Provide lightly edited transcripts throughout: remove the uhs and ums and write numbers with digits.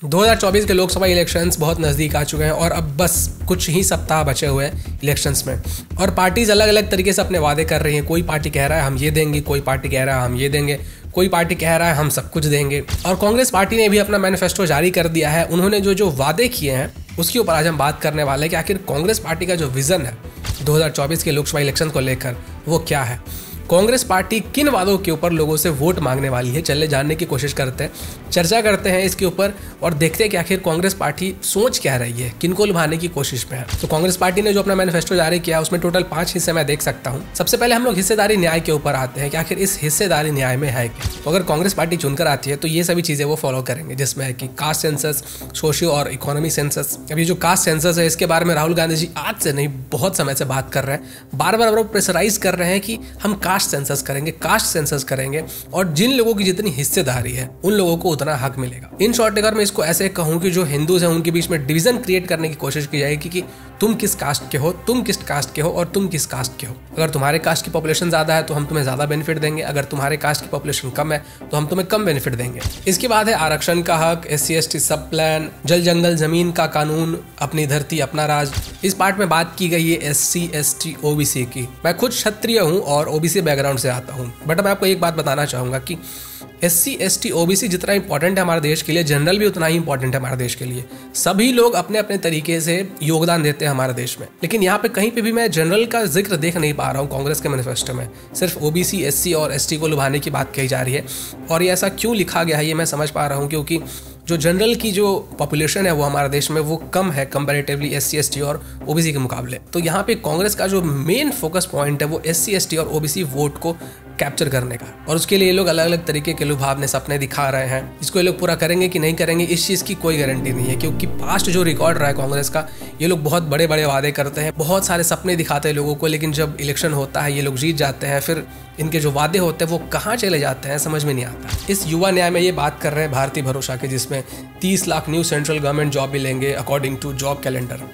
2024 के लोकसभा इलेक्शंस बहुत नज़दीक आ चुके हैं और अब बस कुछ ही सप्ताह बचे हुए हैं इलेक्शंस में। और पार्टीज अलग अलग तरीके से अपने वादे कर रही हैं। कोई पार्टी कह रहा है हम ये देंगे, कोई पार्टी कह रहा है हम ये देंगे, कोई पार्टी कह रहा है हम सब कुछ देंगे। और कांग्रेस पार्टी ने भी अपना मैनिफेस्टो जारी कर दिया है। उन्होंने जो वादे किए हैं उसके ऊपर आज हम बात करने वाले हैं कि आखिर कांग्रेस पार्टी का जो विज़न है 2024 के लोकसभा इलेक्शन को लेकर वो क्या है। कांग्रेस पार्टी किन वादों के ऊपर लोगों से वोट मांगने वाली है, चले जानने की कोशिश करते हैं, चर्चा करते हैं इसके ऊपर और देखते हैं कि आखिर कांग्रेस पार्टी सोच क्या रही है, किनको लुभाने की कोशिश में है। तो कांग्रेस पार्टी ने जो अपना मैनिफेस्टो जारी किया उसमें टोटल 5 हिस्से मैं देख सकता हूँ। सबसे पहले हम लोग हिस्सेदारी न्याय के ऊपर आते हैं कि आखिर इस हिस्सेदारी न्याय में है क्या। तो अगर कांग्रेस पार्टी चुनकर आती है तो ये सभी चीज़ें वो फॉलो करेंगे, जिसमें है कि कास्ट सेंसस, सोशियो और इकोनॉमी सेंसस। अभी जो कास्ट सेंसस है इसके बारे में राहुल गांधी जी आज से नहीं बहुत समय से बात कर रहे हैं, बार बार प्रेशराइज कर रहे हैं कि हम कास्ट सेंसस करेंगे, कास्ट सेंसस करेंगे और जिन लोगों की जितनी हिस्सेदारी है उन लोगों को उतना हक मिलेगा। इन शॉर्ट अगर मैं इसको ऐसे कहूं कि जो हिंदूज हैं उनके बीच में डिवीजन क्रिएट करने की कोशिश की जाएगी कि तुम किस कास्ट के हो, तुम किस कास्ट के हो और तुम किस कास्ट के हो। अगर तुम्हारे कास्ट की पॉपुलेशन ज्यादा है तो हम तुम्हें ज्यादा बेनिफिट देंगे, अगर तुम्हारे कास्ट की पॉपुलेशन कम है तो हम तुम्हें कम बेनिफिट देंगे। इसके बाद है आरक्षण का हक, SC/ST सब प्लान, जल जंगल जमीन का कानून, अपनी धरती अपना राज। इस पार्ट में बात की गई है SC/ST OBC की। मैं खुद क्षत्रिय हूँ और OBC बैकग्राउंड से आता हूँ, बट मैं आपको एक बात बताना चाहूंगा कि SC/ST OBC जितना इंपॉर्टेंट है हमारे देश के लिए, जनरल भी उतना ही इंपॉर्टेंट है हमारे देश के लिए। सभी लोग अपने अपने तरीके से योगदान देते हैं हमारे देश में, लेकिन यहाँ पे कहीं पे भी मैं जनरल का जिक्र देख नहीं पा रहा हूँ कांग्रेस के मैनिफेस्टो में। सिर्फ OBC, SC और ST को लुभाने की बात कही जा रही है। और ये ऐसा क्यों लिखा गया है ये मैं समझ पा रहा हूँ, क्योंकि जो जनरल की जो पॉपुलेशन है वो हमारे देश में वो कम है कंपैरेटिवली SC/ST और OBC के मुकाबले। तो यहाँ पे कांग्रेस का जो मेन फोकस पॉइंट है वो SC/ST और OBC वोट को कैप्चर करने का, और उसके लिए ये लोग अलग अलग तरीके के लुभावने सपने दिखा रहे हैं। इसको ये लोग पूरा करेंगे कि नहीं करेंगे इस चीज़ की कोई गारंटी नहीं है, क्योंकि पास्ट जो रिकॉर्ड रहा है कांग्रेस का, ये लोग बहुत बड़े बड़े वादे करते हैं, बहुत सारे सपने दिखाते हैं लोगों को, लेकिन जब इलेक्शन होता है ये लोग जीत जाते हैं, फिर इनके जो वादे होते हैं वो कहाँ चले जाते हैं समझ में नहीं आता। इस युवा न्याय में ये बात कर रहे हैं भारतीय भरोसा के, जिसमें 30 lakh new central government job मिलेंगे अकॉर्डिंग टू जॉब कैलेंडर।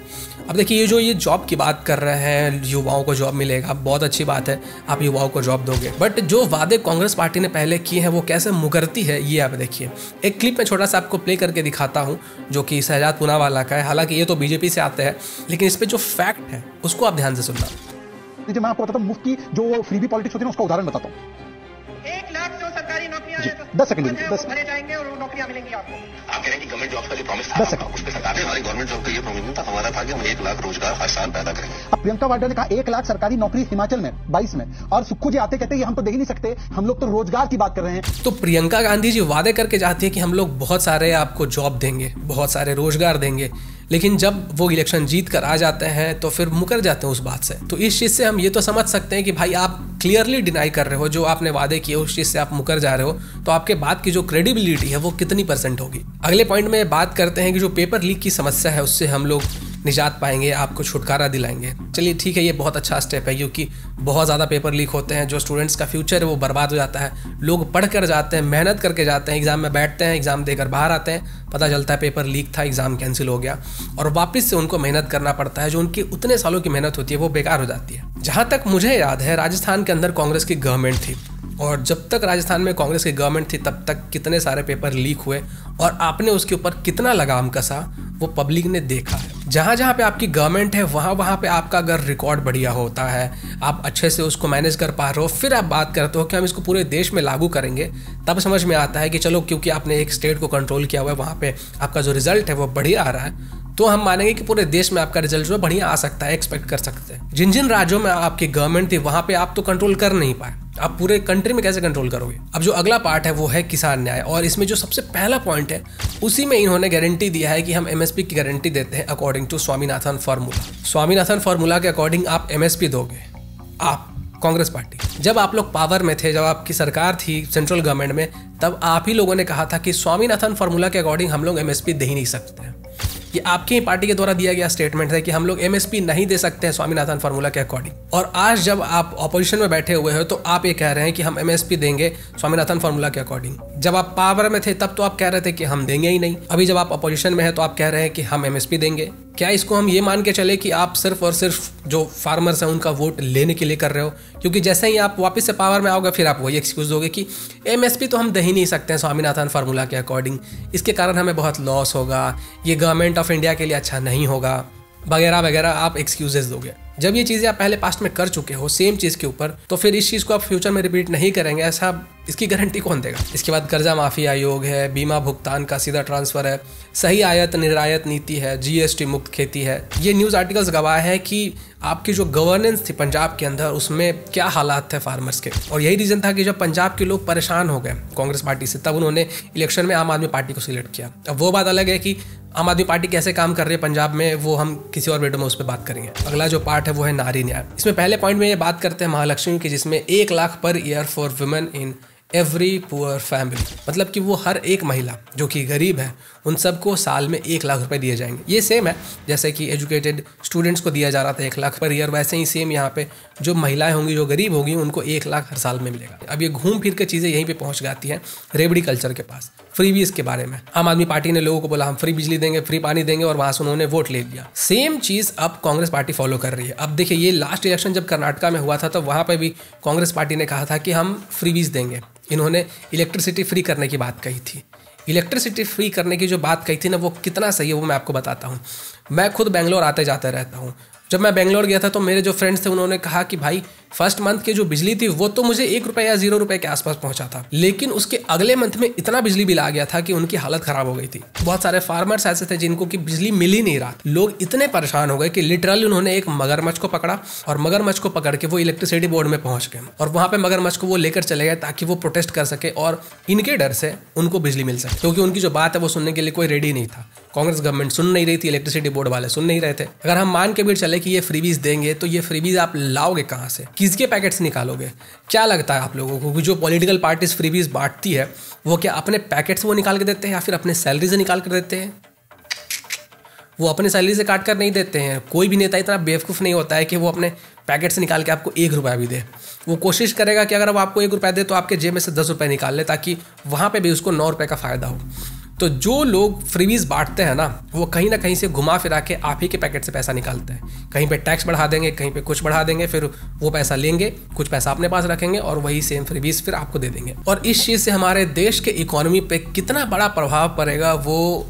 अब देखिए ये जॉब की बात कर रहे हैं, युवाओं को जॉब मिलेगा, बहुत अच्छी बात है, आप युवाओं को जॉब दोगे, बट जो वादे कांग्रेस पार्टी ने पहले किए हैं वो कैसे मुकरती है ये आप देखिए। एक क्लिप में छोटा सा आपको प्ले करके दिखाता हूँ जो कि शहजाद पूनावाला का है। हालांकि ये तो बीजेपी से आते हैं, लेकिन इस पे जो फैक्ट है उसको आप ध्यान से सुनना। मैं आपको बताता हूँ मुफ्त की जो फ्रीबी पॉलिटिक्स होती है ना उसका उदाहरण बताता हूँ। 1 लाख जो सरकारी नौकरियां हैं 10 सेकंड भरे जाएंगे और वो नौकरियां मिलेंगी आपको। आप कह रहे हैं कि गवर्नमेंट जॉब का जो प्रॉमिस था उस पे सरकार ने, हमारी गवर्नमेंट जॉब का ये प्रॉमिस था, हमारा था कि हम 1 लाख रोजगार हर साल पैदा करेंगे। अब प्रियंका वाड्रा ने कहा 1 लाख सरकारी नौकरी हिमाचल में 22 में, और सुक्खू जी आते कहते हैं हम तो दे ही नहीं सकते, हम लोग तो रोजगार की बात कर रहे हैं। तो प्रियंका गांधी जी वादे करके जाती है कि हम लोग बहुत सारे आपको जॉब देंगे, बहुत सारे रोजगार देंगे, लेकिन जब वो इलेक्शन जीत कर आ जाते हैं तो फिर मुकर जाते हैं उस बात से। तो इस चीज़ से हम ये तो समझ सकते हैं कि भाई आप क्लियरली डिनाई कर रहे हो, जो आपने वादे किए उस चीज़ से आप मुकर जा रहे हो, तो आपके बात की जो क्रेडिबिलिटी है वो कितनी % होगी। अगले पॉइंट में बात करते हैं कि जो पेपर लीक की समस्या है उससे हम लोग निजात पाएंगे, आपको छुटकारा दिलाएंगे। चलिए ठीक है, ये बहुत अच्छा स्टेप है, क्योंकि बहुत ज़्यादा पेपर लीक होते हैं, जो स्टूडेंट्स का फ्यूचर है वो बर्बाद हो जाता है। लोग पढ़ कर जाते हैं, मेहनत करके जाते हैं, एग्जाम में बैठते हैं, एग्जाम देकर बाहर आते हैं, पता चलता है पेपर लीक था, एग्जाम कैंसिल हो गया और वापस से उनको मेहनत करना पड़ता है। जो उनकी उतने सालों की मेहनत होती है वो बेकार हो जाती है। जहाँ तक मुझे याद है राजस्थान के अंदर कांग्रेस की गवर्नमेंट थी, और जब तक राजस्थान में कांग्रेस की गवर्नमेंट थी तब तक कितने सारे पेपर लीक हुए और आपने उसके ऊपर कितना लगाम कसा वो पब्लिक ने देखा है। जहाँ जहाँ पे आपकी गवर्नमेंट है वहाँ पे आपका अगर रिकॉर्ड बढ़िया होता है, आप अच्छे से उसको मैनेज कर पा रहे हो, फिर आप बात करते हो कि हम इसको पूरे देश में लागू करेंगे, तब समझ में आता है कि चलो क्योंकि आपने एक स्टेट को कंट्रोल किया हुआ है, वहाँ पे आपका जो रिजल्ट है वो बढ़िया आ रहा है, तो हम मानेंगे कि पूरे देश में आपका रिजल्ट जो है बढ़िया आ सकता है, एक्सपेक्ट कर सकते हैं। जिन जिन राज्यों में आपकी गवर्नमेंट थी वहाँ पे आप तो कंट्रोल कर नहीं पाए, आप पूरे कंट्री में कैसे कंट्रोल करोगे। अब जो अगला पार्ट है वो है किसान न्याय, और इसमें जो सबसे पहला पॉइंट है उसी में इन्होंने गारंटी दिया है कि हम MSP की गारंटी देते हैं according to Swaminathan formula. Swaminathan formula के अकॉर्डिंग आप MSP दोगे, आप कांग्रेस पार्टी। जब आप लोग पावर में थे, जब आपकी सरकार थी सेंट्रल गवर्नमेंट में, तब आप ही लोगों ने कहा था कि स्वामीनाथन फार्मूला के अकॉर्डिंग हम लोग MSP दे ही नहीं सकते हैं। ये आपकी ही पार्टी के द्वारा दिया गया स्टेटमेंट है कि हम लोग MSP नहीं दे सकते हैं स्वामीनाथन फार्मूला के अकॉर्डिंग। और आज जब आप ऑपोजिशन में बैठे हुए हो तो आप ये कह रहे हैं कि हम MSP देंगे स्वामीनाथन फार्मूला के अकॉर्डिंग। जब आप पावर में थे तब तो आप कह रहे थे कि हम देंगे ही नहीं, अभी जब आप अपोजिशन में है तो आप कह रहे हैं कि हम MSP देंगे। क्या इसको हम ये मान के चले कि आप सिर्फ और सिर्फ जो फार्मर्स हैं उनका वोट लेने के लिए कर रहे हो? क्योंकि जैसे ही आप वापस से पावर में आओगे फिर आप वही एक्सक्यूज़ दोगे कि MSP तो हम दे ही नहीं सकते हैं स्वामीनाथन फार्मूला के अकॉर्डिंग, इसके कारण हमें बहुत लॉस होगा, ये गवर्नमेंट ऑफ इंडिया के लिए अच्छा नहीं होगा, वगैरह वगैरह आप एक्सक्यूजेस दोगे। जब ये चीज़ें आप पहले पास्ट में कर चुके हो सेम चीज़ के ऊपर, तो फिर इस चीज़ को आप फ्यूचर में रिपीट नहीं करेंगे, ऐसा इसकी गारंटी कौन देगा? इसके बाद कर्जा माफी आयोग है, बीमा भुगतान का सीधा ट्रांसफ़र है, सही आयात निर्यात नीति है, GST मुक्त खेती है। ये न्यूज़ आर्टिकल्स गवाह है कि आपकी जो गवर्नेंस थी पंजाब के अंदर उसमें क्या हालात थे फार्मर्स के। और यही रीज़न था कि जब पंजाब के लोग परेशान हो गए कांग्रेस पार्टी से, तब उन्होंने इलेक्शन में आम आदमी पार्टी को सिलेक्ट किया। अब वो बात अलग है कि आम आदमी पार्टी कैसे काम कर रही है पंजाब में, वो हम किसी और वीडियो में उस पर बात करेंगे। अगला जो पार्ट है वो है नारी न्याय। इसमें पहले पॉइंट में ये बात करते हैं महालक्ष्मी की, जिसमें 1 lakh per year for women in every poor family, मतलब कि वो हर एक महिला जो कि गरीब है उन सबको साल में 1 लाख रुपए दिए जाएंगे। ये सेम है जैसे कि एजुकेटेड स्टूडेंट्स को दिया जा रहा था 1 लाख पर ईयर, वैसे ही सेम यहाँ पे जो महिलाएं होंगी जो गरीब होंगी उनको 1 लाख हर साल में मिलेगा। अब ये घूम फिर के चीज़ें यहीं पे पहुंच जाती हैं रेवड़ी कल्चर के पास। फ्रीबीज के बारे में आम आदमी पार्टी ने लोगों को बोला हम फ्री बिजली देंगे, फ्री पानी देंगे, और वहां से उन्होंने वोट ले लिया। सेम चीज़ अब कांग्रेस पार्टी फॉलो कर रही है। अब देखिए ये लास्ट इलेक्शन जब कर्नाटका में हुआ था तो वहाँ पर भी कांग्रेस पार्टी ने कहा था कि हम फ्रीबीज देंगे। इन्होंने इलेक्ट्रिसिटी फ्री करने की बात कही थी। इलेक्ट्रिसिटी फ्री करने की जो बात कही थी ना, वो कितना सही है वो मैं आपको बताता हूँ। मैं खुद बेंगलोर आते जाते रहता हूँ। जब मैं बेंगलोर गया था तो मेरे जो फ्रेंड्स थे उन्होंने कहा कि भाई फर्स्ट मंथ की जो बिजली थी वो तो मुझे 1 रुपये या 0 रुपये के आसपास पहुंचा था, लेकिन उसके अगले मंथ में इतना बिजली बिल आ गया था कि उनकी हालत खराब हो गई थी। बहुत सारे फार्मर्स ऐसे थे जिनको कि बिजली मिल ही नहीं रहा। लोग इतने परेशान हो गए कि लिटरली उन्होंने एक मगरमच्छ को पकड़ा और मगरमच्छ को पकड़ के वो इलेक्ट्रिसिटी बोर्ड में पहुंच गए और वहां पे मगरमच्छ को वो लेकर चले गए ताकि वो प्रोटेस्ट कर सके और इनके डर से उनको बिजली मिल सके, क्योंकि उनकी जो बात है वो सुनने के लिए कोई रेडी नहीं था। कांग्रेस गवर्नमेंट सुन नहीं रही थी, इलेक्ट्रिसिटी बोर्ड वाले सुन नहीं रहे थे। अगर हम मान के भी चले कि ये फ्रीबीज देंगे तो ये फ्रीबीज आप लाओगे कहाँ से, किसके पैकेट से निकालोगे? क्या लगता है आप लोगों को कि जो पॉलिटिकल पार्टीज फ्रीबीज बांटती है वो क्या अपने पैकेट से वो निकाल के देते हैं या फिर अपने सैलरी से निकाल कर देते हैं? वो अपने सैलरी से काट कर नहीं देते हैं। कोई भी नेता इतना बेवकूफ़ नहीं होता है कि वो अपने पैकेट से निकाल के आपको 1 रुपया भी दे। वो कोशिश करेगा कि अगर वो आपको 1 रुपया दे तो आपके जेब में से 10 रुपये निकाल ले ताकि वहाँ पे भी उसको 9 रुपये का फ़ायदा हो। तो जो लोग फ्रीबीज बांटते हैं ना, वो कहीं ना कहीं से घुमा फिरा के आप ही के पैकेट से पैसा निकालते हैं। कहीं पे टैक्स बढ़ा देंगे, कहीं पे कुछ बढ़ा देंगे, फिर वो पैसा लेंगे, कुछ पैसा अपने पास रखेंगे और वही सेम फ्रीबीज फिर आपको दे देंगे। और इस चीज़ से हमारे देश के इकोनॉमी पे कितना बड़ा प्रभाव पड़ेगा वो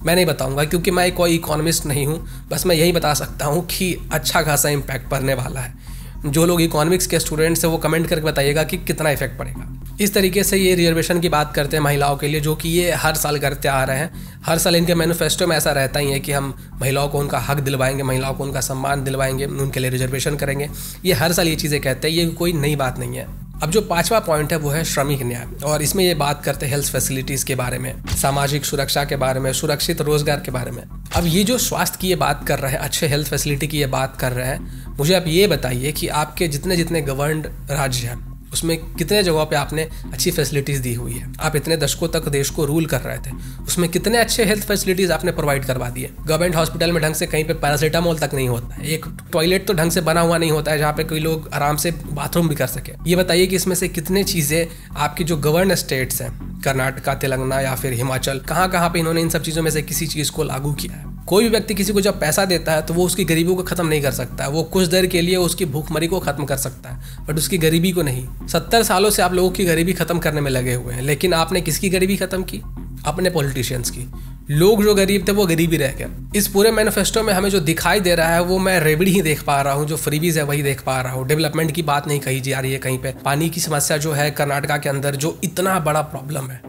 मैं नहीं बताऊंगा, क्योंकि मैं कोई इकोनॉमिस्ट नहीं हूँ। बस मैं यही बता सकता हूँ कि अच्छा खासा इम्पैक्ट पड़ने वाला है। जो लोग इकोनॉमिक्स के स्टूडेंट्स हैं वो कमेंट करके बताइएगा कि कितना इफेक्ट पड़ेगा। इस तरीके से ये रिजर्वेशन की बात करते हैं महिलाओं के लिए, जो कि ये हर साल करते आ रहे हैं। हर साल इनके मैनिफेस्टो में ऐसा रहता ही है कि हम महिलाओं को उनका हक दिलवाएंगे, महिलाओं को उनका सम्मान दिलवाएंगे, उनके लिए रिजर्वेशन करेंगे। ये हर साल ये चीज़ें कहते हैं, ये कोई नई बात नहीं है। अब जो 5वां पॉइंट है वो है श्रमिक न्याय, और इसमें ये बात करते हैं हेल्थ फैसिलिटीज़ के बारे में, सामाजिक सुरक्षा के बारे में, सुरक्षित रोजगार के बारे में। अब ये जो स्वास्थ्य की ये बात कर रहे हैं, अच्छे हेल्थ फैसिलिटी की ये बात कर रहे हैं, मुझे आप ये बताइए कि आपके जितने जितने गवर्नड राज्य हैं उसमें कितने जगहों पे आपने अच्छी फैसिलिटीज़ दी हुई है? आप इतने दशकों तक देश को रूल कर रहे थे, उसमें कितने अच्छे हेल्थ फैसिलिटीज़ आपने प्रोवाइड करवा दिए? गवर्नमेंट हॉस्पिटल में ढंग से कहीं पे पैरासीटामोल तक नहीं होता है, एक टॉयलेट तो ढंग से बना हुआ नहीं होता है जहाँ पे कोई लोग आराम से बाथरूम भी कर सके। ये बताइए कि इसमें से कितने चीज़ें आपकी जो गवर्न स्टेट्स हैं, कर्नाटका, तेलंगाना या फिर हिमाचल, कहाँ कहाँ पे इन्होंने इन सब चीज़ों में से किसी चीज़ को लागू किया है? कोई भी व्यक्ति किसी को जब पैसा देता है तो वो उसकी गरीबी को ख़त्म नहीं कर सकता है। वो कुछ देर के लिए उसकी भूखमरी को ख़त्म कर सकता है, बट उसकी गरीबी को नहीं। 70 सालों से आप लोगों की गरीबी ख़त्म करने में लगे हुए हैं, लेकिन आपने किसकी गरीबी ख़त्म की? अपने पॉलिटिशियंस की। लोग जो गरीब थे वो गरीब ही रह गए। इस पूरे मैनिफेस्टो में हमें जो दिखाई दे रहा है वो मैं रेवड़ी ही देख पा रहा हूँ, जो फ्रीबीज है वही देख पा रहा हूँ। डेवलपमेंट की बात नहीं कही जा रही है कहीं पे। पानी की समस्या जो है कर्नाटका के अंदर, जो इतना बड़ा प्रॉब्लम है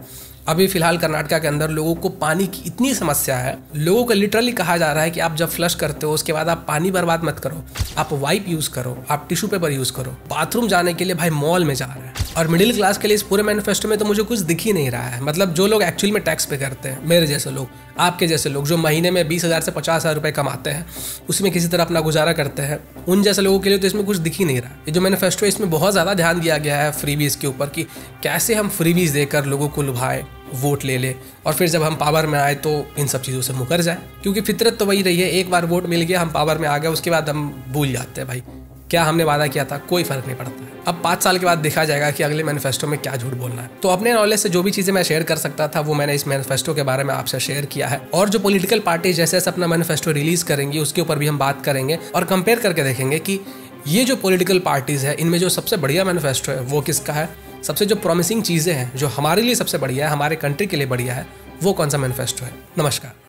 अभी फिलहाल कर्नाटका के अंदर, लोगों को पानी की इतनी समस्या है। लोगों को लिटरली कहा जा रहा है कि आप जब फ्लश करते हो उसके बाद आप पानी बर्बाद मत करो, आप वाइप यूज़ करो, आप टिश्यू पेपर यूज़ करो। बाथरूम जाने के लिए भाई मॉल में जा रहे हैं। और मिडिल क्लास के लिए इस पूरे मैनिफेस्टो में तो मुझे कुछ दिख ही नहीं रहा है। मतलब जो लोग एक्चुअल में टैक्स पे करते हैं, मेरे जैसे लोग, आपके जैसे लोग जो महीने में 20,000 से 50,000 रुपये कमाते हैं, उसमें किसी तरह अपना गुजारा करते हैं, उन जैसे लोगों के लिए तो इसमें कुछ दिख ही नहीं रहा। ये जो मैनिफेस्टो है इसमें बहुत ज़्यादा ध्यान दिया गया है फ्रीबीज के ऊपर, कि कैसे हम फ्रीबीज देकर लोगों को लुभाएं, वोट ले ले, और फिर जब हम पावर में आए तो इन सब चीज़ों से मुकर जाए। क्योंकि फितरत तो वही रही है, एक बार वोट मिल गया, हम पावर में आ गए, उसके बाद हम भूल जाते हैं भाई क्या हमने वादा किया था, कोई फर्क नहीं पड़ता है। अब 5 साल के बाद देखा जाएगा कि अगले मैनिफेस्टो में क्या झूठ बोलना है। तो अपने नॉलेज से जो भी चीज़ें मैं शेयर कर सकता था वो मैंने इस मैनिफेस्टो के बारे में आपसे शेयर किया है। और जो पॉलिटिकल पार्टी जैसे जैसे अपना मैनिफेस्टो रिलीज करेंगी उसके ऊपर भी हम बात करेंगे और कंपेयर करके देखेंगे कि ये जो पॉलिटिकल पार्टीज़ है इनमें जो सबसे बढ़िया मैनिफेस्टो है वो किसका है, सबसे जो प्रॉमिसिंग चीज़ें हैं जो हमारे लिए सबसे बढ़िया है, हमारे कंट्री के लिए बढ़िया है, वो कौन सा मैनिफेस्टो है। नमस्कार।